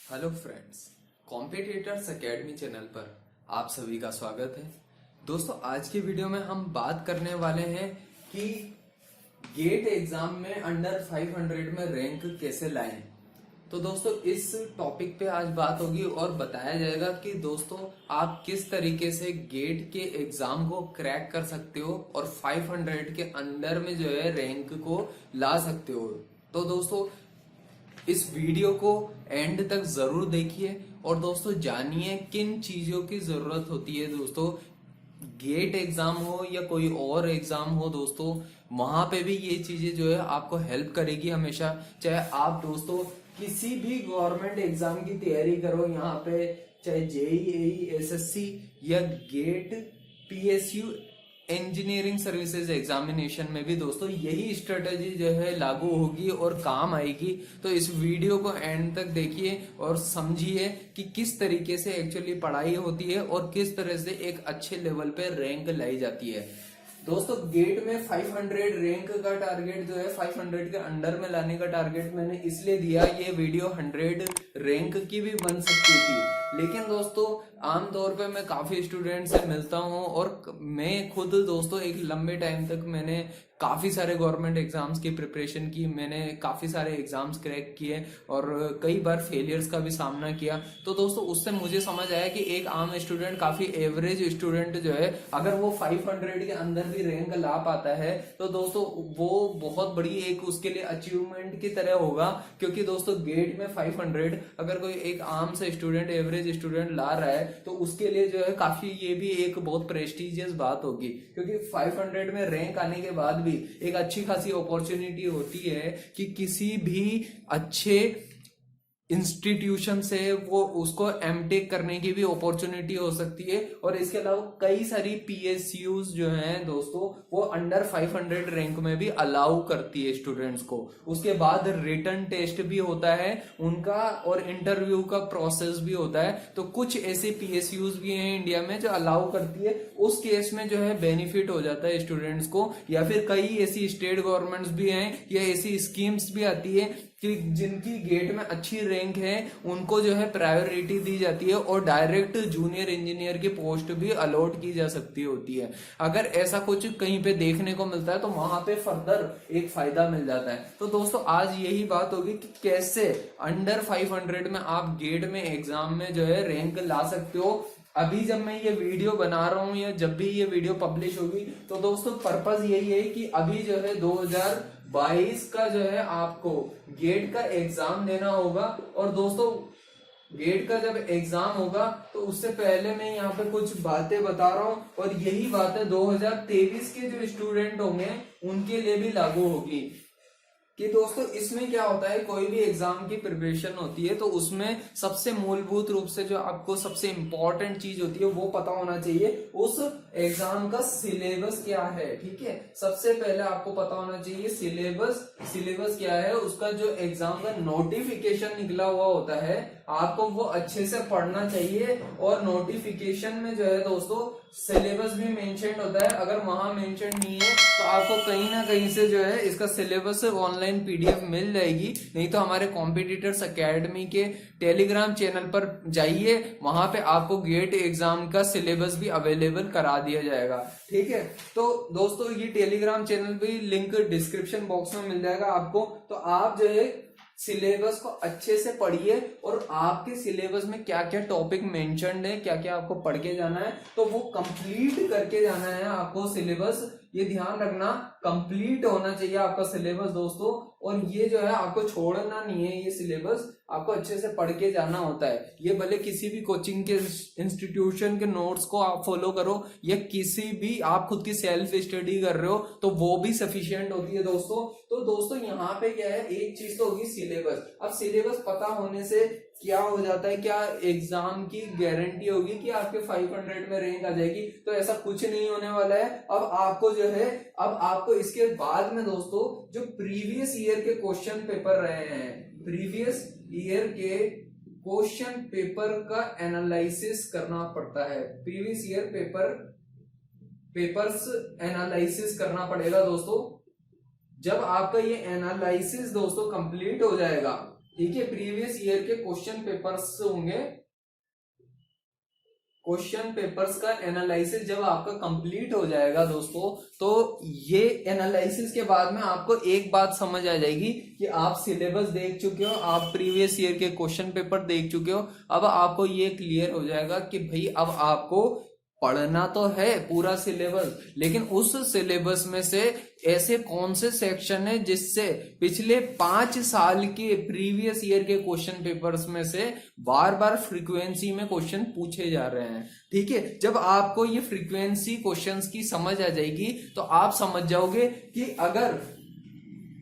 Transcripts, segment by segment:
Hello friends, competitors academy channel पर आप सभी का स्वागत है। दोस्तों, आज की वीडियो में हम बात करने वाले हैं कि गेट एग्जाम में अंडर 500 में रैंक कैसे लाएं। तो दोस्तों, इस टॉपिक पे आज बात होगी और बताया जाएगा कि दोस्तों आप किस तरीके से गेट के एग्जाम को क्रैक कर सकते हो और 500 के अंडर में जो है रैंक को ला सकते हो। तो दोस्तों, इस वीडियो को एंड तक जरूर देखिए और दोस्तों जानिए किन चीजों की जरूरत होती है। दोस्तों, गेट एग्जाम हो या कोई और एग्जाम हो, दोस्तों वहां पे भी ये चीजें जो है आपको हेल्प करेगी हमेशा। चाहे आप दोस्तों किसी भी गवर्नमेंट एग्जाम की तैयारी करो, यहाँ पे चाहे जेईई, एसएससी या GATE, PSU, engineering services examination में भी दोस्तों यही स्ट्रेटेजी जो है लागू होगी और काम आएगी। तो इस वीडियो को एंड तक देखिए और समझिए कि किस तरीके से एक्चुअली पढ़ाई होती है और किस तरह से एक अच्छे लेवल पे रैंक लाई जाती है। दोस्तों, गेट में 500 रैंक का टारगेट जो है 500 के अंडर में लाने का टारगेट मैंने इसलिए दिया, ये वीडियो 100 रैंक की भी बन सकती थी, लेकिन दोस्तों आमतौर पे मैं काफी स्टूडेंट से मिलता हूँ और मैं खुद दोस्तों एक लंबे टाइम तक मैंने काफी सारे गवर्नमेंट एग्जाम्स की प्रिपरेशन की, मैंने काफी सारे एग्जाम्स क्रैक किए और कई बार फेलियर्स का भी सामना किया। तो दोस्तों उससे मुझे समझ आया कि एक आम स्टूडेंट, काफी एवरेज स्टूडेंट जो है, अगर वो 500 के अंदर भी रैंक ला पाता है तो दोस्तों वो बहुत बड़ी एक उसके लिए अचीवमेंट की तरह होगा। क्योंकि दोस्तों गेट में 500 अगर कोई एक आम से स्टूडेंट, एवरेज स्टूडेंट ला रहा है तो उसके लिए जो है काफी, ये भी एक बहुत प्रेस्टिजियस बात होगी। क्योंकि 500 में रैंक आने के बाद भी एक अच्छी खासी अपॉर्चुनिटी होती है कि किसी भी अच्छे इंस्टीट्यूशन से वो उसको एमटेक करने की भी अपॉर्चुनिटी हो सकती है। और इसके अलावा कई सारी पीएसयूज जो हैं दोस्तों, वो अंडर 500 रैंक में भी अलाउ करती है स्टूडेंट्स को। उसके बाद रिटन टेस्ट भी होता है उनका और इंटरव्यू का प्रोसेस भी होता है। तो कुछ ऐसे पीएसयूज भी हैं इंडिया में जो अलाउ करती है। उस केस में जो है बेनिफिट हो जाता है स्टूडेंट्स को। या फिर कई ऐसी स्टेट गवर्नमेंट्स भी हैं या ऐसी स्कीम्स भी आती है कि जिनकी गेट में अच्छी रैंक है उनको जो है प्रायोरिटी दी जाती है और डायरेक्ट जूनियर इंजीनियर की पोस्ट भी अलॉट की जा सकती होती है। अगर ऐसा कुछ कहीं पे देखने को मिलता है तो वहां पे फर्दर एक फायदा मिल जाता है। तो दोस्तों आज यही बात होगी कि कैसे अंडर 500 में आप गेट में एग्जाम में जो है रैंक ला सकते हो। अभी जब मैं ये वीडियो बना रहा हूं या जब भी ये वीडियो पब्लिश होगी तो दोस्तों पर्पस यही है कि अभी जो है 2022 का जो है आपको गेट का एग्जाम देना होगा। और दोस्तों गेट का जब एग्जाम होगा तो उससे पहले मैं यहाँ पे कुछ बातें बता रहा हूँ और यही बातें 2023 के जो स्टूडेंट होंगे उनके लिए भी लागू होगी। कि दोस्तों इसमें क्या होता है, कोई भी एग्जाम की प्रिपरेशन होती है तो उसमें सबसे मूलभूत रूप से जो आपको सबसे इंपॉर्टेंट चीज होती है वो पता होना चाहिए, उस एग्जाम का सिलेबस क्या है। ठीक है, सबसे पहले आपको पता होना चाहिए सिलेबस क्या है। उसका जो एग्जाम का नोटिफिकेशन निकला हुआ होता है आपको वो अच्छे से पढ़ना चाहिए। और नोटिफिकेशन में जो है दोस्तों सिलेबस भी मेंशन होता है। अगर वहां मेंशन नहीं है तो आपको कहीं ना कहीं से जो है इसका सिलेबस ऑनलाइन पीडीएफ मिल जाएगी। नहीं तो हमारे कॉम्पिटिटर्स एकेडमी के टेलीग्राम चैनल पर जाइए, वहां पे आपको गेट एग्जाम का सिलेबस भी अवेलेबल करा दिया जाएगा। ठीक है, तो दोस्तों ये टेलीग्राम चैनल भी लिंक डिस्क्रिप्शन बॉक्स में मिल जाएगा आपको। तो आप जो है सिलेबस को अच्छे से पढ़िए और आपके सिलेबस में क्या क्या टॉपिक मेंशन्ड है, क्या क्या आपको पढ़ के जाना है, तो वो कंप्लीट करके जाना है आपको। सिलेबस ये ध्यान रखना, कंप्लीट होना चाहिए आपका सिलेबस दोस्तों। और ये जो है आपको छोड़ना नहीं है, ये सिलेबस आपको अच्छे से पढ़ के जाना होता है। ये भले किसी भी कोचिंग के इंस्टीट्यूशन के नोट्स को आप फॉलो करो या किसी भी आप खुद की सेल्फ स्टडी कर रहे हो तो वो भी सफिशिएंट होती है दोस्तों। तो दोस्तों यहाँ पे क्या है, एक चीज तो होगी सिलेबस। अब सिलेबस पता होने से क्या हो जाता है, क्या एग्जाम की गारंटी होगी कि आपके 500 में रैंक आ जाएगी? तो ऐसा कुछ नहीं होने वाला है। अब आपको जो है, अब आपको इसके बाद में दोस्तों जो प्रीवियस ईयर के क्वेश्चन पेपर रहे हैं, प्रीवियस ईयर के क्वेश्चन पेपर का एनालिसिस करना पड़ता है। प्रीवियस ईयर पेपर्स एनालिसिस करना पड़ेगा दोस्तों। जब आपका ये एनालिसिस दोस्तों कंप्लीट हो जाएगा ठीक है, प्रीवियस ईयर के क्वेश्चन पेपर्स होंगे। क्वेश्चन पेपर्स का एनालिसिस जब आपका कंप्लीट हो जाएगा दोस्तों, तो ये एनालिसिस के बाद में आपको एक बात समझ आ जाएगी कि आप सिलेबस देख चुके हो, आप प्रीवियस ईयर के क्वेश्चन पेपर देख चुके हो। अब आपको ये क्लियर हो जाएगा कि भाई अब आपको पढ़ना तो है पूरा सिलेबस, लेकिन उस सिलेबस में से ऐसे कौन से सेक्शन है जिससे पिछले 5 साल के प्रीवियस ईयर के क्वेश्चन पेपर्स में से बार बार फ्रीक्वेंसी में क्वेश्चन पूछे जा रहे हैं। ठीक है, जब आपको ये फ्रीक्वेंसी क्वेश्चंस की समझ आ जाएगी तो आप समझ जाओगे कि अगर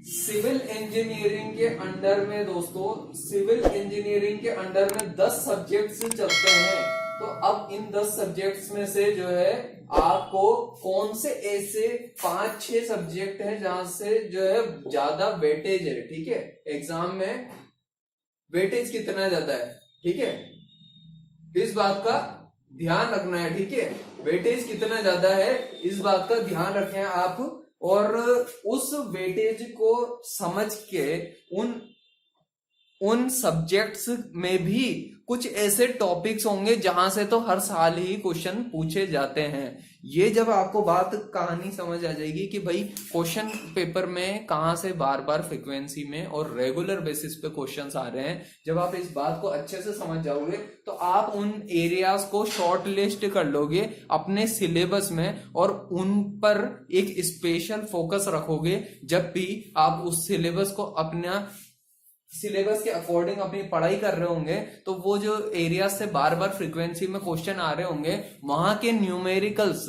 सिविल इंजीनियरिंग के अंडर में दोस्तों, सिविल इंजीनियरिंग के अंडर में 10 सब्जेक्ट्स चलते हैं, तो अब इन 10 सब्जेक्ट्स में से जो है आपको कौन से ऐसे 5-6 सब्जेक्ट है जहां से जो है ज्यादा वेटेज है। ठीक है, एग्जाम में वेटेज कितना ज्यादा है, ठीक है, इस बात का ध्यान रखना है। ठीक है, वेटेज कितना ज्यादा है इस बात का ध्यान रखें आप, और उस वेटेज को समझ के उन सब्जेक्ट्स में भी कुछ ऐसे टॉपिक्स होंगे जहां से तो हर साल ही क्वेश्चन पूछे जाते हैं। ये जब आपको बात कहानी समझ आ जाएगी कि भाई क्वेश्चन पेपर में कहां से बार बार फ्रीक्वेंसी में और रेगुलर बेसिस पे क्वेश्चंस आ रहे हैं, जब आप इस बात को अच्छे से समझ जाओगे तो आप उन एरियाज को शॉर्ट लिस्ट कर लोगे अपने सिलेबस में और उन पर एक स्पेशल फोकस रखोगे। जब भी आप उस सिलेबस को अपना सिलेबस के अकॉर्डिंग अपनी पढ़ाई कर रहे होंगे तो वो जो एरिया से बार बार फ्रीक्वेंसी में क्वेश्चन आ रहे होंगे वहां के न्यूमेरिकल्स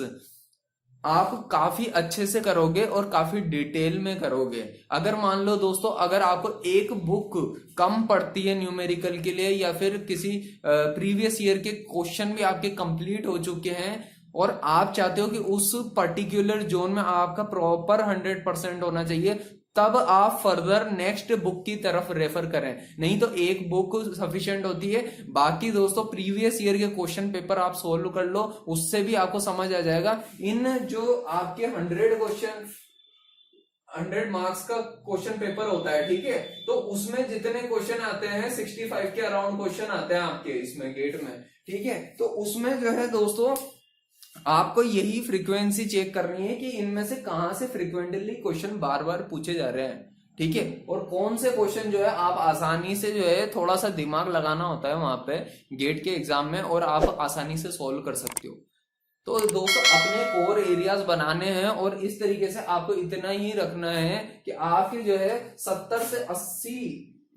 आप काफी अच्छे से करोगे और काफी डिटेल में करोगे। अगर मान लो दोस्तों, अगर आपको एक बुक कम पड़ती है न्यूमेरिकल के लिए, या फिर किसी प्रीवियस ईयर के क्वेश्चन भी आपके कंप्लीट हो चुके हैं और आप चाहते हो कि उस पर्टिकुलर जोन में आपका प्रॉपर 100% होना चाहिए, तब आप फर्दर नेक्स्ट बुक की तरफ रेफर करें। नहीं तो एक बुक सफिशिएंट होती है। बाकी दोस्तों प्रीवियस ईयर के क्वेश्चन पेपर आप सोल्व कर लो, उससे भी आपको समझ आ जाएगा। इन जो आपके 100 मार्क्स का क्वेश्चन पेपर होता है, ठीक है, तो उसमें जितने क्वेश्चन आते हैं 65 के अराउंड क्वेश्चन आते हैं आपके इसमें गेट में। ठीक है, तो उसमें जो है दोस्तों आपको यही फ्रीक्वेंसी चेक करनी है कि इनमें से कहां से फ्रीक्वेंटली क्वेश्चन बार बार पूछे जा रहे हैं। ठीक है, और कौन से क्वेश्चन जो है आप आसानी से जो है थोड़ा सा दिमाग लगाना होता है वहां पे गेट के एग्जाम में, और आप आसानी से सॉल्व कर सकते हो। तो दोस्तों अपने कोर एरियाज बनाने हैं और इस तरीके से आपको इतना ही रखना है कि आपके जो है 70 से 80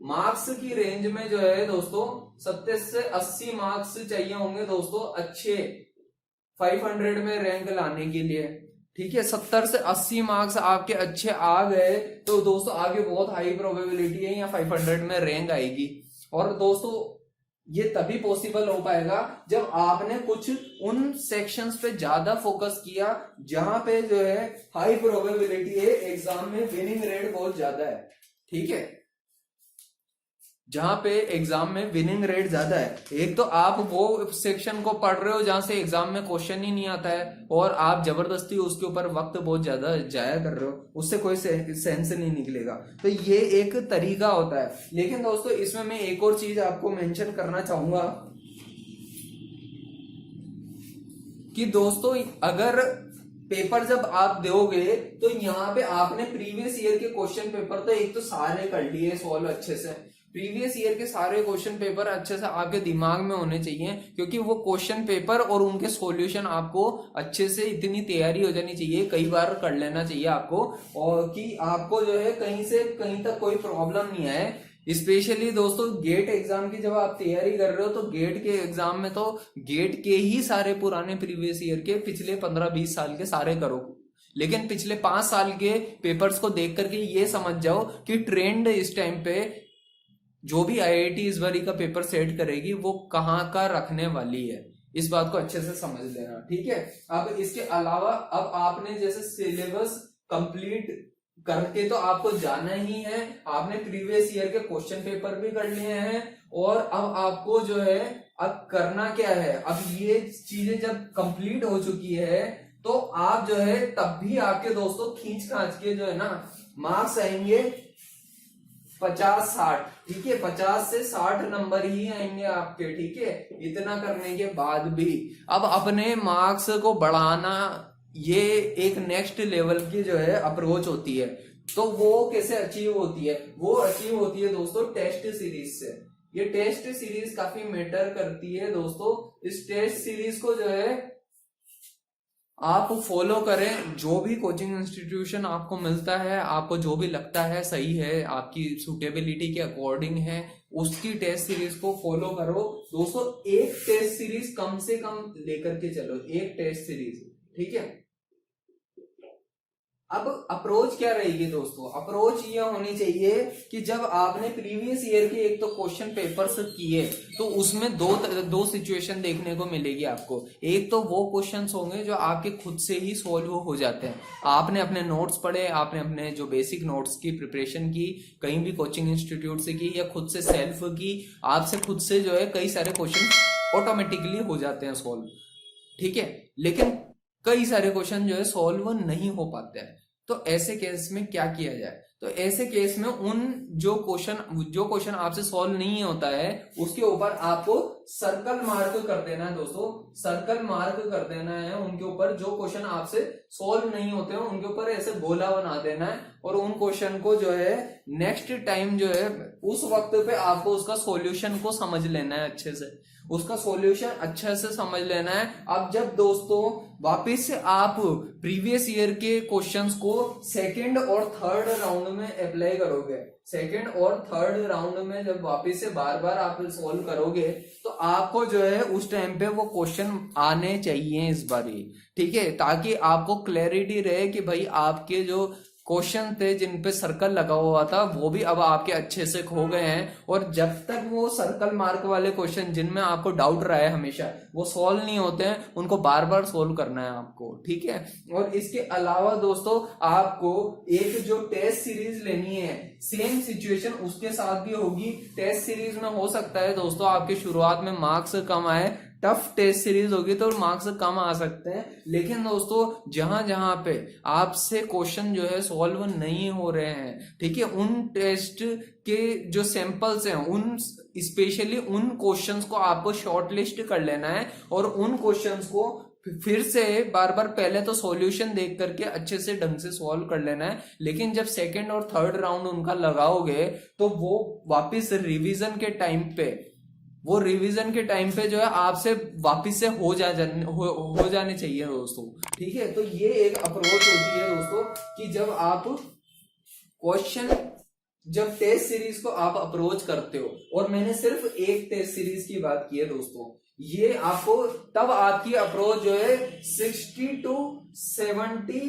मार्क्स की रेंज में जो है दोस्तों 70 से 80 मार्क्स चाहिए होंगे दोस्तों अच्छे 500 में रैंक लाने के लिए। ठीक है, 70 से 80 मार्क्स आपके अच्छे आ गए तो दोस्तों आगे बहुत हाई प्रोबेबिलिटी है या 500 में रैंक आएगी। और दोस्तों ये तभी पॉसिबल हो पाएगा जब आपने कुछ उन सेक्शंस पे ज्यादा फोकस किया जहां पे जो है हाई प्रोबेबिलिटी है एग्जाम में विनिंग रेट बहुत ज्यादा है। ठीक है, जहां पे एग्जाम में विनिंग रेट ज्यादा है। एक तो आप वो सेक्शन को पढ़ रहे हो जहां से एग्जाम में क्वेश्चन ही नहीं आता है और आप जबरदस्ती उसके ऊपर वक्त बहुत ज्यादा जाया कर रहे हो, उससे कोई सेंस नहीं निकलेगा। तो ये एक तरीका होता है। लेकिन दोस्तों इसमें मैं एक और चीज आपको मेंशन करना चाहूंगा कि दोस्तों अगर पेपर जब आप दोगे तो यहाँ पे आपने प्रीवियस ईयर के क्वेश्चन पेपर तो एक तो सारे कर लिए सॉल्व अच्छे से। प्रीवियस ईयर के सारे क्वेश्चन पेपर अच्छे से आपके दिमाग में होने चाहिए, क्योंकि वो क्वेश्चन पेपर और उनके सॉल्यूशन आपको अच्छे से इतनी तैयारी हो जानी चाहिए, कई बार कर लेना चाहिए आपको, और कि आपको जो है कहीं से कहीं तक कोई प्रॉब्लम नहीं आए। स्पेशली दोस्तों गेट एग्जाम की जब आप तैयारी कर रहे हो तो गेट के एग्जाम में तो गेट के ही सारे पुराने प्रीवियस ईयर के पिछले 15-20 साल के सारे करो, लेकिन पिछले 5 साल के पेपर्स को देख करके ये समझ जाओ कि ट्रेंड इस टाइम पे जो भी आईआईटी इस बारी का पेपर सेट करेगी वो कहाँ का रखने वाली है, इस बात को अच्छे से समझ लेना। ठीक है, अब इसके अलावा अब आपने जैसे सिलेबस कंप्लीट करके तो आपको जाना ही है, आपने प्रीवियस ईयर के क्वेश्चन पेपर भी कर लिए हैं और अब आपको जो है अब करना क्या है, अब ये चीजें जब कंप्लीट हो चुकी है तो आप जो है तब भी आपके दोस्तों खींच खांच के जो है ना मार्क्स आएंगे 50-60, ठीक है, 50 से 60 नंबर ही आएंगे आपके, ठीक है। इतना करने के बाद भी अब अपने मार्क्स को बढ़ाना, ये एक नेक्स्ट लेवल की जो है अप्रोच होती है। तो वो कैसे अचीव होती है? वो अचीव होती है दोस्तों टेस्ट सीरीज से। ये टेस्ट सीरीज काफी मैटर करती है दोस्तों। इस टेस्ट सीरीज को जो है आप फॉलो करें। जो भी कोचिंग इंस्टीट्यूशन आपको मिलता है, आपको जो भी लगता है सही है, आपकी सुटेबिलिटी के अकॉर्डिंग है, उसकी टेस्ट सीरीज को फॉलो करो दोस्तों। एक टेस्ट सीरीज कम से कम लेकर के चलो, एक टेस्ट सीरीज, ठीक है। अब अप्रोच क्या रहेगी दोस्तों? अप्रोच ये होनी चाहिए कि जब आपने प्रीवियस ईयर के एक तो क्वेश्चन पेपर्स किए, तो उसमें दो सिचुएशन देखने को मिलेगी आपको। एक तो वो क्वेश्चंस होंगे जो आपके खुद से ही सॉल्व हो जाते हैं। आपने अपने नोट्स पढ़े, आपने अपने जो बेसिक नोट्स की प्रिपरेशन की, कहीं भी कोचिंग इंस्टीट्यूट से की या खुद से सेल्फ की, आपसे खुद से जो है कई सारे क्वेश्चन ऑटोमेटिकली हो जाते हैं सॉल्व, ठीक है। लेकिन कई सारे क्वेश्चन जो है सॉल्व नहीं हो पाते हैं। तो ऐसे केस में क्या किया जाए? तो ऐसे केस में उन जो क्वेश्चन आपसे सॉल्व नहीं होता है, उसके ऊपर आपको सर्कल मार्क कर देना है दोस्तों। सर्कल मार्क कर देना है उनके ऊपर। जो क्वेश्चन आपसे सॉल्व नहीं होते हैं उनके ऊपर ऐसे गोला बना देना है, और उन क्वेश्चन को जो है नेक्स्ट टाइम जो है उस वक्त पे आपको उसका सॉल्यूशन को समझ लेना है अच्छे से, उसका सॉल्यूशन अच्छे से समझ लेना है। अब जब दोस्तों वापस से आप प्रीवियस ईयर के क्वेश्चंस को सेकंड और थर्ड राउंड में अप्लाई करोगे, सेकंड और थर्ड राउंड में जब वापस से बार बार आप सॉल्व करोगे, तो आपको जो है उस टाइम पे वो क्वेश्चन आने चाहिए इस बारी, ठीक है, ताकि आपको क्लैरिटी रहे कि भाई आपके जो क्वेश्चन थे जिन पे सर्कल लगा हुआ था वो भी अब आपके अच्छे से खो गए हैं। और जब तक वो सर्कल मार्क वाले क्वेश्चन जिनमें आपको डाउट रहा है हमेशा, वो सॉल्व नहीं होते हैं, उनको बार बार सॉल्व करना है आपको, ठीक है। और इसके अलावा दोस्तों आपको एक जो टेस्ट सीरीज लेनी है, सेम सिचुएशन उसके साथ भी होगी। टेस्ट सीरीज में हो सकता है दोस्तों आपके शुरुआत में मार्क्स कम आए, टफ टेस्ट सीरीज होगी तो मार्क्स कम आ सकते हैं। लेकिन दोस्तों जहां जहां पे आपसे क्वेश्चन जो है सॉल्व नहीं हो रहे हैं, ठीक है, उन टेस्ट के जो सैंपल्स हैं, उन स्पेशली उन क्वेश्चंस को आपको शॉर्टलिस्ट कर लेना है, और उन क्वेश्चंस को फिर से बार बार पहले तो सॉल्यूशन देख करके अच्छे से ढंग से सॉल्व कर लेना है। लेकिन जब सेकंड और थर्ड राउंड उनका लगाओगे तो वो वापस रिवीजन के टाइम पे, वो रिवीजन के टाइम पे जो है आपसे वापस से हो जाने चाहिए दोस्तों, ठीक है। तो ये एक अप्रोच होती है दोस्तों कि जब आप क्वेश्चन, जब टेस्ट सीरीज को आप अप्रोच करते हो, और मैंने सिर्फ एक टेस्ट सीरीज की बात की है दोस्तों, ये आपको तब आपकी अप्रोच जो है 60 to 70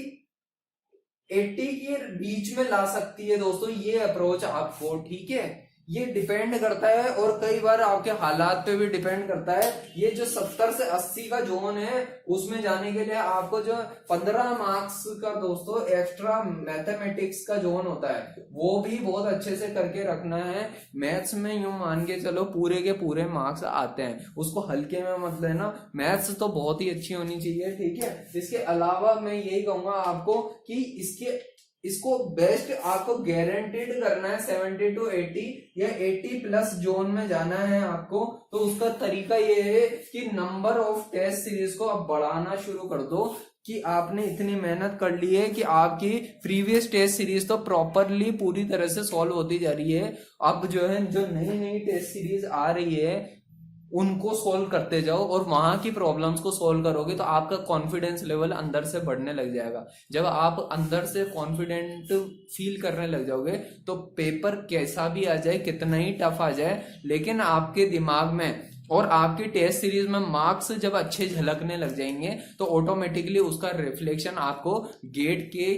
80 के बीच में ला सकती है दोस्तों, ये अप्रोच आपको, ठीक है। ये डिपेंड करता है, और कई बार आपके हालात पे भी डिपेंड करता है। ये जो 70 से 80 का जोन है, उसमें जाने के लिए आपको जो 15 मार्क्स का दोस्तों एक्स्ट्रा मैथमेटिक्स का जोन होता है, वो भी बहुत अच्छे से करके रखना है। मैथ्स में यूं मान के चलो पूरे के पूरे मार्क्स आते हैं, उसको हल्के में मत लेना। मैथ्स तो बहुत ही अच्छी होनी चाहिए, ठीक है। इसके अलावा मैं यही कहूंगा आपको कि इसको बेस्ट आपको गारंटेड करना है 70 to 80 या 80 प्लस जोन में जाना है आपको। तो उसका तरीका ये है कि नंबर ऑफ टेस्ट सीरीज को आप बढ़ाना शुरू कर दो, कि आपने इतनी मेहनत कर ली है कि आपकी प्रीवियस टेस्ट सीरीज तो प्रॉपरली पूरी तरह से सॉल्व होती जा रही है। अब जो है जो नई नई टेस्ट सीरीज आ रही है उनको सोल्व करते जाओ, और वहां की प्रॉब्लम्स को सोल्व करोगे तो आपका कॉन्फिडेंस लेवल अंदर से बढ़ने लग जाएगा। जब आप अंदर से कॉन्फिडेंट फील करने लग जाओगे तो पेपर कैसा भी आ जाए, कितना ही टफ आ जाए, लेकिन आपके दिमाग में और आपकी टेस्ट सीरीज में मार्क्स जब अच्छे झलकने लग जाएंगे तो ऑटोमेटिकली उसका रिफ्लेक्शन आपको गेट के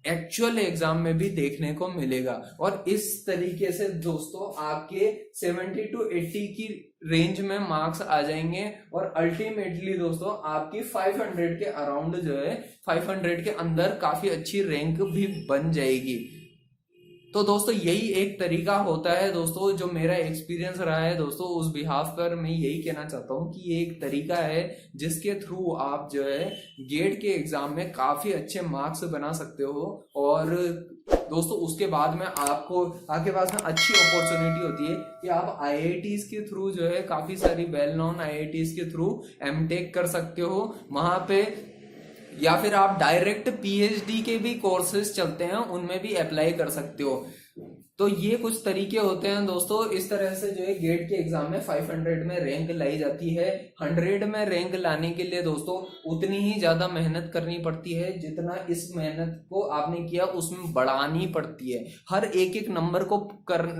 एक्चुअल एग्जाम में भी देखने को मिलेगा। और इस तरीके से दोस्तों आपके 70 to 80 की रेंज में मार्क्स आ जाएंगे, और अल्टीमेटली दोस्तों आपकी 500 के अराउंड जो है 500 के अंदर काफी अच्छी रैंक भी बन जाएगी। तो दोस्तों यही एक तरीका होता है दोस्तों, जो मेरा एक्सपीरियंस रहा है दोस्तों, उस बिहाफ पर मैं यही कहना चाहता हूँ कि ये एक तरीका है जिसके थ्रू आप जो है गेट के एग्जाम में काफी अच्छे मार्क्स बना सकते हो, और दोस्तों उसके बाद में आपके पास में अच्छी अपॉर्चुनिटी होती है कि आप आईआईटीज के थ्रू जो है काफी सारी वेल नोन आईआईटीज के थ्रू एमटेक कर सकते हो वहां पे, या फिर आप डायरेक्ट पीएचडी के भी कोर्सेज चलते हैं उनमें भी अप्लाई कर सकते हो। तो ये कुछ तरीके होते हैं दोस्तों। इस तरह से जो है गेट के एग्जाम में 500 में रैंक लाई जाती है। 100 में रैंक लाने के लिए दोस्तों उतनी ही ज्यादा मेहनत करनी पड़ती है जितना इस मेहनत को आपने किया उसमें बढ़ानी पड़ती है। हर एक एक नंबर को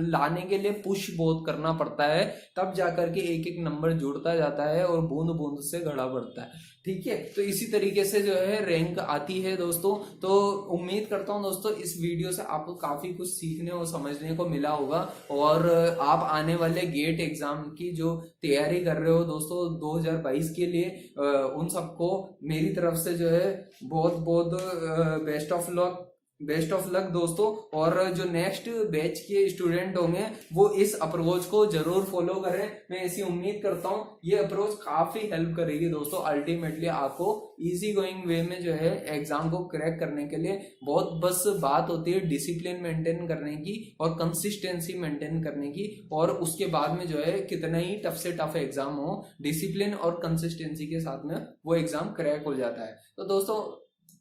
लाने के लिए पुश बहुत करना पड़ता है, तब जाकर के एक एक नंबर जुड़ता जाता है और बूंद बूंद से घड़ा बढ़ता है। ठीक है, तो इसी तरीके से जो है रैंक आती है दोस्तों। तो उम्मीद करता हूं दोस्तों इस वीडियो से आपको काफी कुछ सीखने और समझने को मिला होगा, और आप आने वाले गेट एग्जाम की जो तैयारी कर रहे हो दोस्तों 2022 के लिए, उन सबको मेरी तरफ से जो है बहुत बहुत बेस्ट ऑफ लक दोस्तों। और जो नेक्स्ट बैच के स्टूडेंट होंगे वो इस अप्रोच को जरूर फॉलो करें। मैं ऐसी उम्मीद करता हूं ये अप्रोच काफी हेल्प करेगी दोस्तों। अल्टीमेटली आपको इजी गोइंग वे में जो है एग्जाम को क्रैक करने के लिए बहुत बस बात होती है डिसिप्लिन मेंटेन करने की और कंसिस्टेंसी मेंटेन करने की, और उसके बाद में जो है कितना ही टफ से टफ एग्जाम हो डिसिप्लिन और कंसिस्टेंसी के साथ में वो एग्जाम क्रैक हो जाता है। तो दोस्तों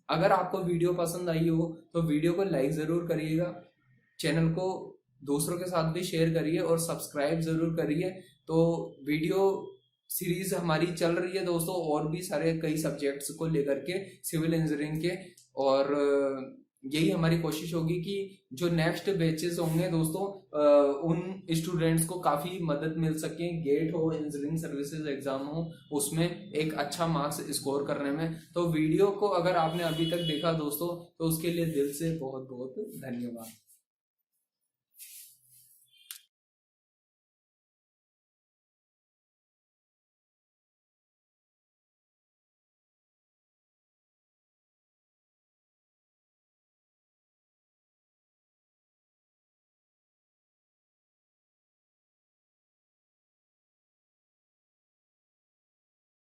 अगर आपको वीडियो पसंद आई हो तो वीडियो को लाइक जरूर करिएगा, चैनल को दूसरों के साथ भी शेयर करिए और सब्सक्राइब जरूर करिए। तो वीडियो सीरीज हमारी चल रही है दोस्तों और भी सारे कई सब्जेक्ट्स को लेकर के सिविल इंजीनियरिंग के, और यही हमारी कोशिश होगी कि जो नेक्स्ट बैचेस होंगे दोस्तों उन स्टूडेंट्स को काफी मदद मिल सके, गेट हो इंजीनियरिंग सर्विसेज एग्जाम हो उसमें एक अच्छा मार्क्स स्कोर करने में। तो वीडियो को अगर आपने अभी तक देखा दोस्तों तो उसके लिए दिल से बहुत बहुत धन्यवाद।